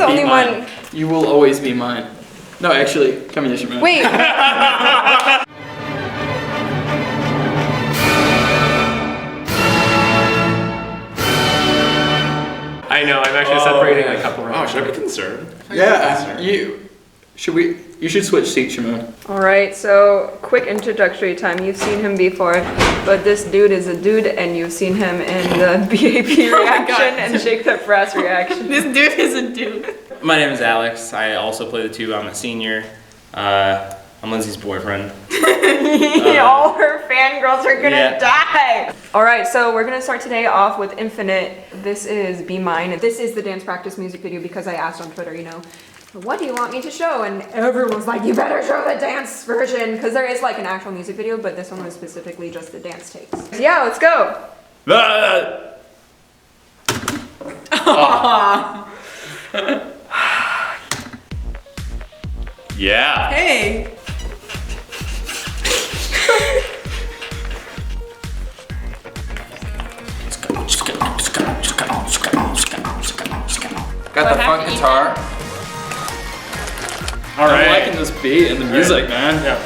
the only one. You will always be mine. No, actually, come here, Shimon. Wait. I know, I'm actually separating a couple rounds. Oh, should I be concerned? Yeah, you should switch seats, Shimon. Alright, so quick introductory time. You've seen him before, but this dude is a dude, and you've seen him in the BAP reaction and Shake That Brass reaction. This dude is a dude. My name is Alex. I also play the tuba. I'm a senior. I'm Lindsey's boyfriend. All her fangirls are gonna Yeah. die! Alright, so we're gonna start today off with Infinite. This is Be Mine. This is the dance practice music video because I asked on Twitter, you know, what do you want me to show? And everyone was like, you better show the dance version, because there is like an actual music video, but this one was specifically just the dance takes. So yeah, let's go. Yeah. Hey. Got the funk guitar. All right. I'm liking this beat and the music, man. Yeah.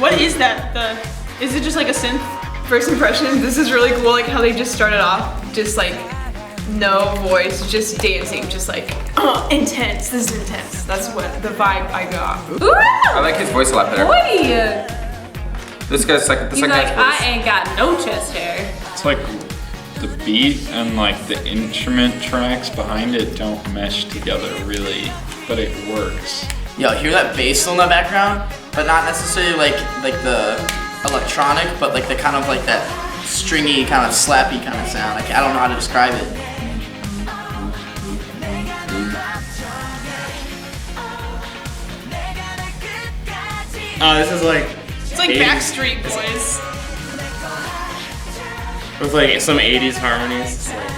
What is that? Is it just like a synth? First impression, this is really cool, like how they just started off, just like no voice, just dancing, just like intense. This is intense. That's what the vibe I got. Ooh! I like his voice a lot better. Boy, This guy's like the he's second like, guy's I ain't got no chest hair. It's like the beat and like the instrument tracks behind it don't mesh together really, but it works. Yo, hear that bass in the background? But not necessarily like the electronic, but like the kind of like that stringy, kind of slappy kind of sound. Like, I don't know how to describe it. This is like... It's like 80s. Backstreet Boys. With like some 80s harmonies. It's like,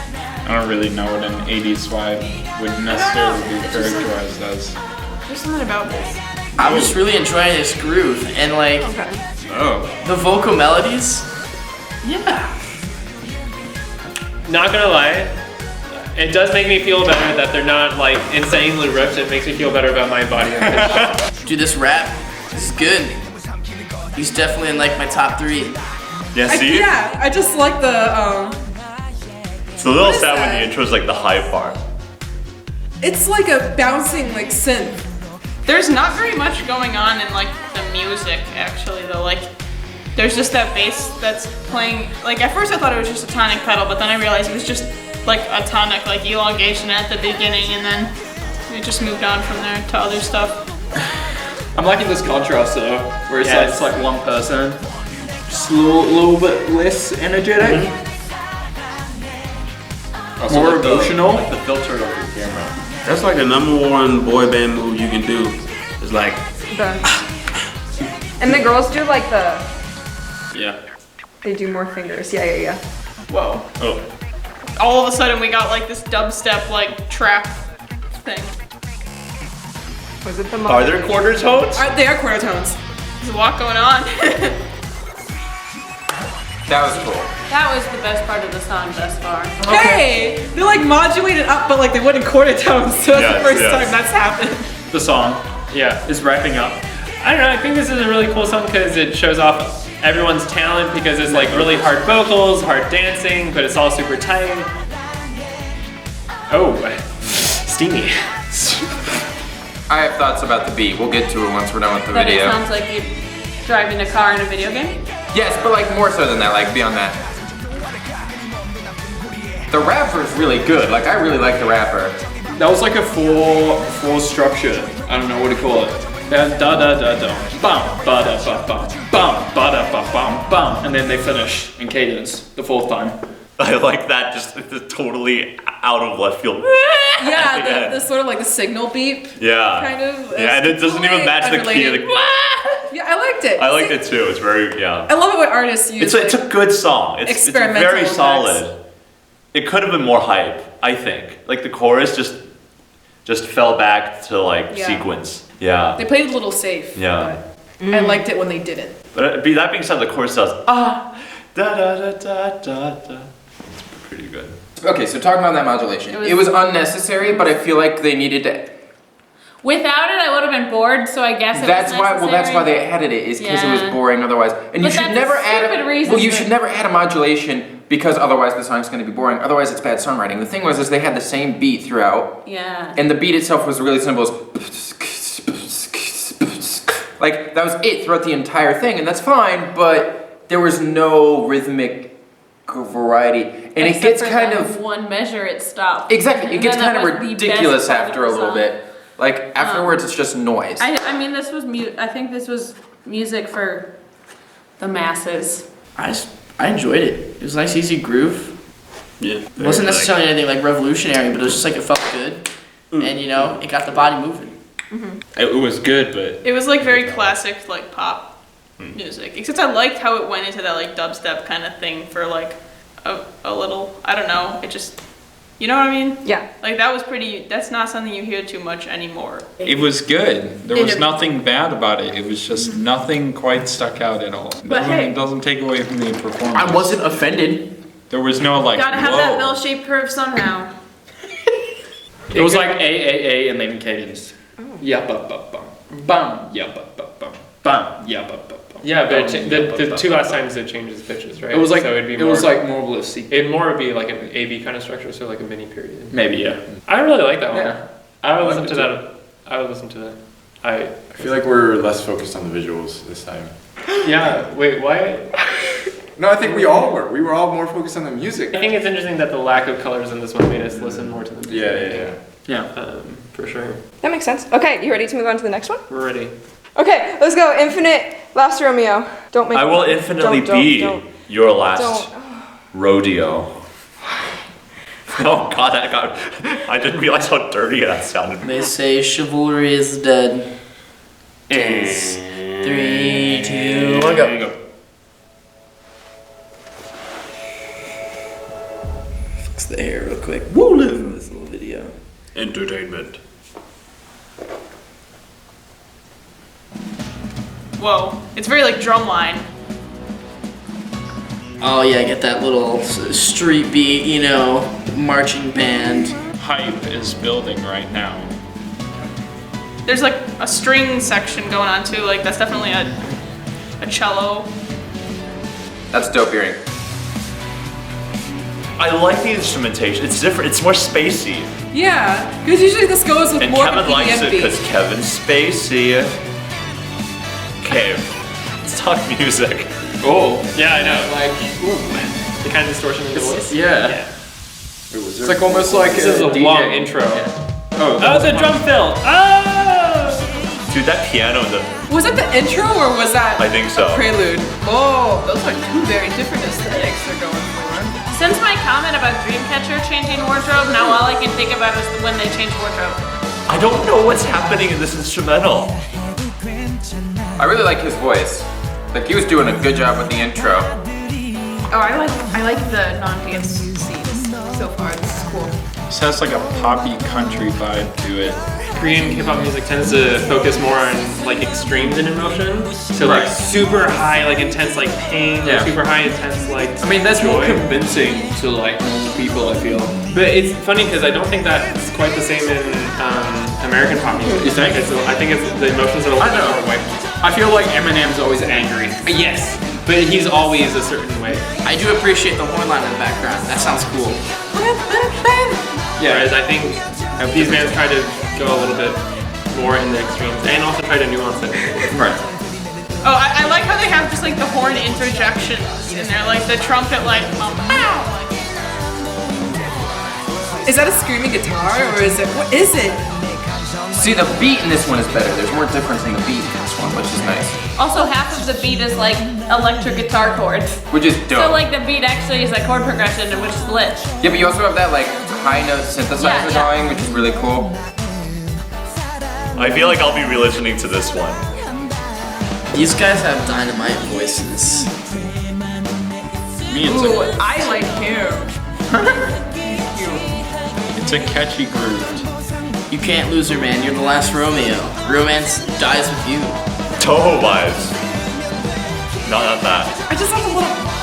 I don't really know what an 80s vibe would necessarily be characterized as. There's something about this. I'm just really enjoying this groove and like the vocal melodies. Yeah. Not gonna lie, it does make me feel better that they're not like insanely ripped. It makes me feel better about my body image. Dude, this rap is good. He's definitely in like my top 3. Yeah, see? Yeah, I just like the It's a little What is sad when that? the intro is like the high part. it's like a bouncing like synth. There's not very much going on in like the music actually though. Like there's just that bass that's playing. Like at first I thought it was just a tonic pedal, but then I realized it was just like a tonic like elongation at the beginning, and then it just moved on from there to other stuff. I'm liking this contrast though, where it's Yes. like one person, just a little bit less energetic, Also, more like emotional. Like the filter of your camera. That's like the #1 boy band move you can do. It's like, And the girls do like Yeah. they do more fingers. Yeah. Whoa. Oh. All of a sudden we got like this dubstep like trap thing. Was it the Are there quarter tones? They are quarter tones. There's a lot going on. That was cool. That was the best part of the song thus far. Hey, they're like modulated up, but like they went in quarter tones, so that's Yes, the first yes. time that's happened. The song, yeah, is wrapping up. I don't know, I think this is a really cool song because it shows off everyone's talent because it's like really hard vocals, hard dancing, but it's all super tight. Oh, steamy. I have thoughts about the beat. We'll get to it once we're done with the But it video. sounds like you're driving a car in a video game. Yes, but like more so than that, like beyond that. The rapper's really good. Like I really like the rapper. That was like a four structure. I don't know what to call it. Da da da da da. Bum ba da ba bum. Bum ba da ba bum bum. And then they finish in cadence the 4th time. I like that, just the totally out of left field. Yeah, the sort of like the signal beep. Yeah. Kind of. Yeah, and it doesn't even match the key. Like, Yeah, I liked it. I liked it too. It's very, yeah. I love it when artists use It's a good song. It's experimental very effects. solid. It could have been more hype, I think. Like the chorus just fell back to like Yeah. sequence. Yeah. They played it a little safe. Yeah. but I liked it when they didn't. But that being said, the chorus does da da da da da da. It's pretty good. Okay, so talking about that modulation, it was unnecessary, but I feel like they needed to Without it, I would have been bored, so I guess it That's was why. necessary. Well, that's why they added it, is because it was Yeah. boring otherwise. And you But should that's never a add stupid reason Well, you for- should never add a modulation because otherwise the song's going to be boring. Otherwise, it's bad songwriting. The thing was, is they had the same beat throughout, Yeah. and the beat itself was really simple. Like that was it throughout the entire thing, and that's fine. But there was no rhythmic variety, and it Except gets for kind that of one measure, it stopped. exactly. It And gets then kind that of was the ridiculous best part of after the a little song. bit. Like afterwards, it's just noise. I mean, this was I think this was music for the masses. I enjoyed it. It was a nice, easy groove. Yeah. It wasn't necessarily anything like revolutionary, but it was just like it felt good, and you know, it got the body moving. It was good, but It was like very classic, like pop music. Except I liked how it went into that like dubstep kind of thing for like a little. I don't know. It just, you know what I mean? Yeah. Like that was pretty. That's not something you hear too much anymore. It was good. There was nothing bad about it. It was just nothing quite stuck out at all. It doesn't take away from the performance. I wasn't offended. There was no like, Gotta have whoa. that bell-shaped curve somehow. It was like A, and then cadence. Yeah, bum, bum, yeah, bum, yeah, bum. Yeah, but the two last times it changes pitches, right? It was like so it'd be it more, was like more bliss-y. It'd more be like an A-B kind of structure, so like a mini period. Maybe, yeah. I really like that one. Yeah. I would I listen liked to it that. I would listen to that. I feel like we're less focused on the visuals this time. Yeah. Wait. Why? No, I think we all were. We were all more focused on the music. I think it's interesting that the lack of colors in this one made us listen more to the music. Yeah. For sure. That makes sense. Okay, you ready to move on to the next one? We're ready. Okay, let's go. Infinite Last Romeo. Don't make I will infinitely be your last rodeo. Oh God, I didn't realize how dirty that sounded. They say chivalry is dead. It's 3, 2, 1, go. Fix the hair real quick. Woo, live in this little video. Entertainment. Whoa, it's very like drumline. Oh yeah, get that little street beat, you know, marching band. Hype is building right now. There's like a string section going on too. Like that's definitely a cello. That's dope hearing. I like the instrumentation. It's different. It's more spacey. Yeah, because usually this goes with And more Kevin of a likes EDM it beat. because Kevin's spacey. Okay, let's talk music. Oh. Yeah, I know. Like, The kind of distortion in the voice. yeah. It's like almost like This is a DJ. long intro. Oh, Oh, the drum fill. Oh! Dude, that piano, Was that the intro or was that I think so. a prelude? Oh, those are two very different aesthetics they're going for. Since my comment about Dreamcatcher changing wardrobe, now all I can think about is when they change wardrobe. I don't know what's happening in this instrumental. I really like his voice. Like he was doing a good job with the intro. Oh, I like the non-dance scenes so far. This is cool. This has like a poppy country vibe to it. Korean hip-hop music tends to focus more on like extremes in emotion. So like super high, like intense, like pain, or Yeah. super high, intense, like I mean, that's more joy. convincing to like normal people, I feel. But it's funny because I don't think that's quite the same in American pop music. You think? I think it's the emotions are a little bit more white. I feel like Eminem's always angry. Yes, but he's always a certain way. I do appreciate the horn line in the background. That sounds cool. Yeah. Whereas I think these bands try to go a little bit more in the extremes and also try to nuance it. Right. Oh, I like how they have just like the horn interjections in there, like the trumpet, like pow. Is that a screaming guitar or is it, what is it? See, the beat in this one is better. There's more difference in the beat in this one, which is nice. Also, half of the beat is like electric guitar chords. Which is dope. So like the beat actually is a chord progression, which is lit. Yeah, but you also have that like high note synthesizer going, which is really cool. I feel like I'll be re-listening to this one. These guys have dynamite voices. Me, it's Ooh, I like him. it's a catchy groove. You can't lose her, man. You're the last Romeo. Romance dies with you. Toho vibes. Not that. I just love the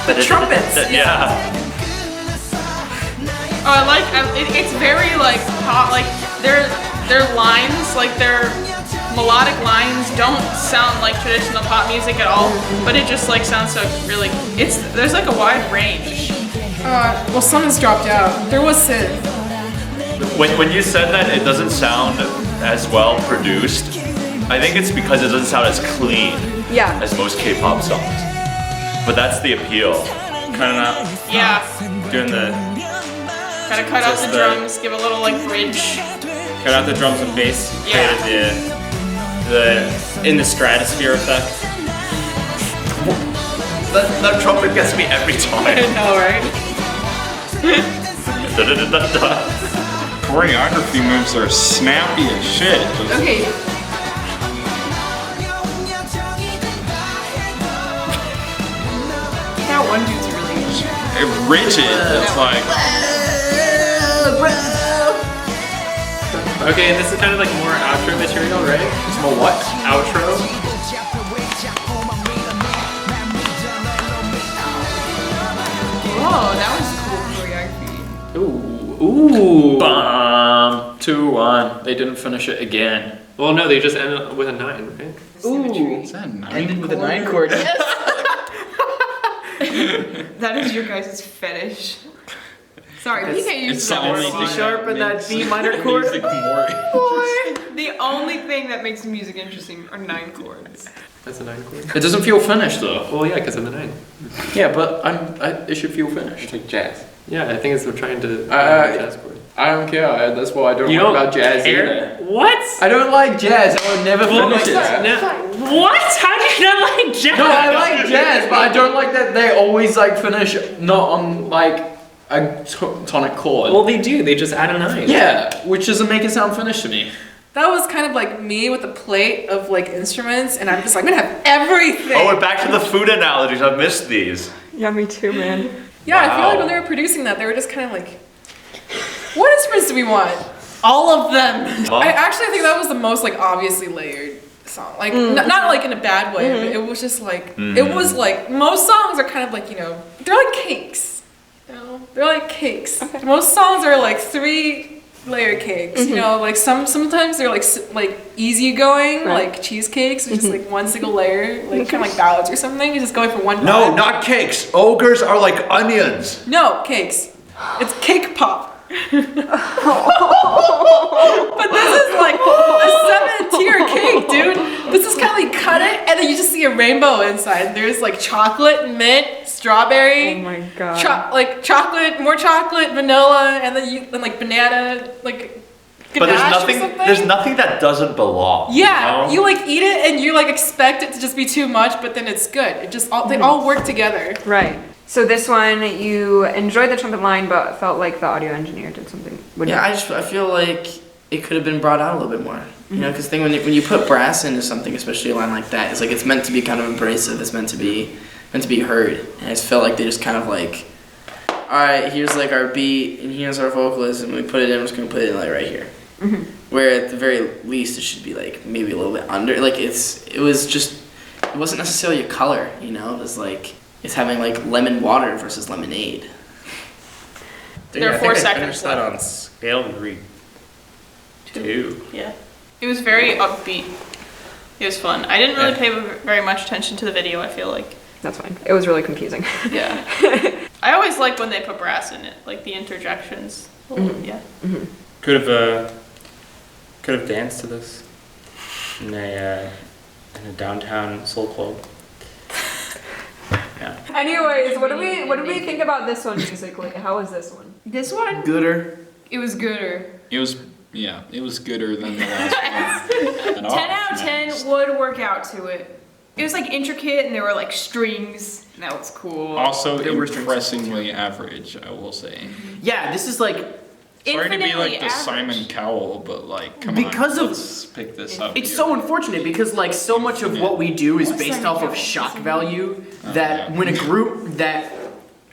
little trumpets. Yeah. Oh, I like it's very like pop. Like they're their lines, like their melodic lines, don't sound like traditional pop music at all. But it just like sounds so really. There's like a wide range. Well, some has dropped out. There was synth. When you said that it doesn't sound as well produced, I think it's because it doesn't sound as clean as most K-pop songs. But that's the appeal. Cutting out. Yeah. Doing the. Gotta cut out the drums, give a little like bridge. Cut out the drums and bass. Yeah. Created the in the stratosphere effect. That trumpet gets me every time. I know, right? Choreography moves are snappy as shit. Okay. That one dude's really Rigid. It's like. Okay, this is kind of like more outro material, right? It's more what? Outro. Oh, that was cool choreography. Ooh. Bam. 2-1. They didn't finish it again. Well, no, they just ended with a 9, right? Symmetry. Is that a 9 Ended with a 9 chord. That is your guys' fetish. Sorry, we can't use It's that the only word. thing sharp and that B minor chord. Music more. The only thing that makes music interesting are 9 chords. That's a 9 chord. It doesn't feel finished though. Well, yeah, because of the 9. Yeah, but it should feel finished. It's like jazz. Yeah, I think it's we're trying to jazz chord. I don't care. That's why I don't You like don't about jazz care? either. What? I don't like jazz. I would never finish it. What? How do you not like jazz? No, I like jazz, but I don't like that they always like finish not on like a tonic chord. Well, they do. They just add a 9. Yeah, which doesn't make it sound finished to me. That was kind of like me with a plate of like instruments, and I'm just like, I'm gonna have everything. Oh, we're back to the food analogies. I've missed these. Yeah, me too, man. Yeah, I feel Wow. like when they were producing that, they were just kind of like, what instruments do we want? All of them. Well- I actually think that was the most like obviously layered song. Like not like in a bad way, but it was just like it was like most songs are kind of like, you know, they're like cakes. You know? They're like cakes. Okay. Most songs are like 3-layer cakes. You know, like sometimes they're like easygoing, like cheesecakes, which is like one single layer, like kind of like ballads or something. You're just going for one. No, vibe. not cakes. Ogres are like onions. No, cakes. It's cake pop. But this is like a 7-tier cake, dude. This is kind of like cut it, and then you just see a rainbow inside. There's like chocolate, mint, strawberry. Oh my god. Like chocolate, more chocolate, vanilla, and then like banana, like But there's ganache or nothing. something. There's nothing that doesn't belong. Yeah, you you know? like eat it, and you like expect it to just be too much, but then it's good. It just they all work together. Right. So this one, you enjoyed the trumpet line, but felt like the audio engineer did something. Yeah, I feel like it could have been brought out a little bit more. You know, because when you put brass into something, especially a line like that, it's like it's meant to be kind of abrasive. It's meant to be heard. And I just felt like they just kind of like, all right, here's like our beat, and here's our vocalist, and we put it in. We're just gonna put it in like right here. Where at the very least it should be like maybe a little bit under. Like it wasn't necessarily a color. You know, it was like. It's having like lemon water versus lemonade. There are 4 seconds That left. on scale degree 2. Yeah. It was very upbeat. It was fun. I didn't really pay very much attention to the video, I feel like. That's fine. It was really confusing. Yeah. I always like when they put brass in it, like the interjections. Yeah. Could have danced to this in a downtown soul club. Yeah. Anyways, what do we think about this one musically? How was this one? This one? Gooder. It was gooder. It was gooder than the last one. 10 out of 10 would work out to it. It was like intricate and there were like strings. And that was cool. Also impressively average, I will say. Yeah, this is like. Sorry to be like the average. Simon Cowell, but like, come Because on, of- let's pick this up. It's here. so unfortunate because like so much of what we do is based off of shock value that when a group that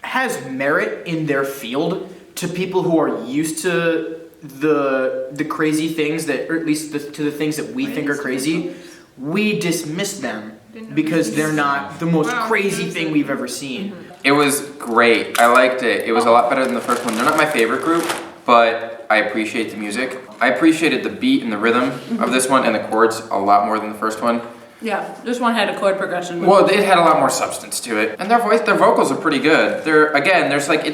has merit in their field to people who are used to the crazy things that, or at least to the things that we think are crazy, we dismiss them because they're not the most crazy thing we've ever seen. It was great. I liked it. It was a lot better than the first one. They're not my favorite group, but I appreciate the music. I appreciated the beat and the rhythm of this one and the chords a lot more than the first one. Yeah, this one had a chord progression. Well, it had a lot more substance to it, and their vocals are pretty good. There's like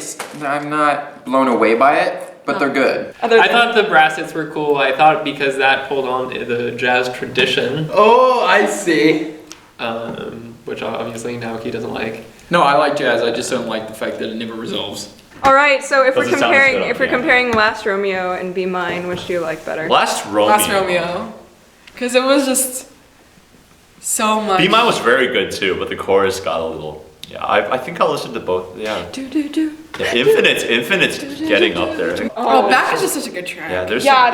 I'm not blown away by it, but they're good. I thought the brass hits were cool. I thought because that pulled on the jazz tradition. Oh, I see. Which obviously Naoki doesn't like. No, I like jazz. I just don't like the fact that it never resolves. All right, so if we're Doesn't sound as comparing, good, if we're yeah. comparing Last Romeo and Be Mine, which do you like better? Last Romeo. Last Romeo. Because it was just so much. Be Mine was very good too, but the chorus got a little. Yeah, I think I'll listen to both. Yeah. Yeah, Infinite's getting up there. Oh, Back is just such a good track. Yeah,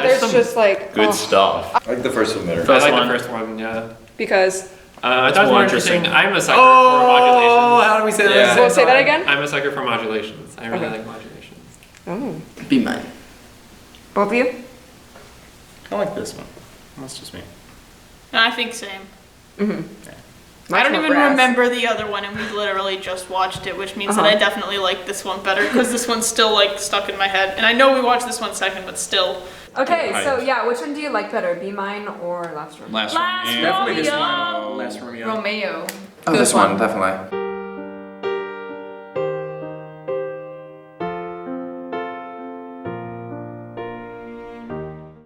there's some just like good stuff. I like the first one better. I like the first one, yeah. Because I thought it was more interesting. I'm a sucker for Oh, modulations. how do we say Yeah. that? Well, say that again. I'm a sucker for modulations. I really like modulations. Oh, Be Mine. both of you? I like this one. That's just me. I think same. Mm-hmm. I don't even remember the other one, and we literally just watched it, which means that I definitely like this one better because this one's still like stuck in my head. And I know we watched this one second, but still. Okay, so yeah, which one do you like better, Be Mine or Last Romeo? Last Last Romeo. Definitely this Romeo. one. Last Romeo. Romeo. Oh, this one, definitely.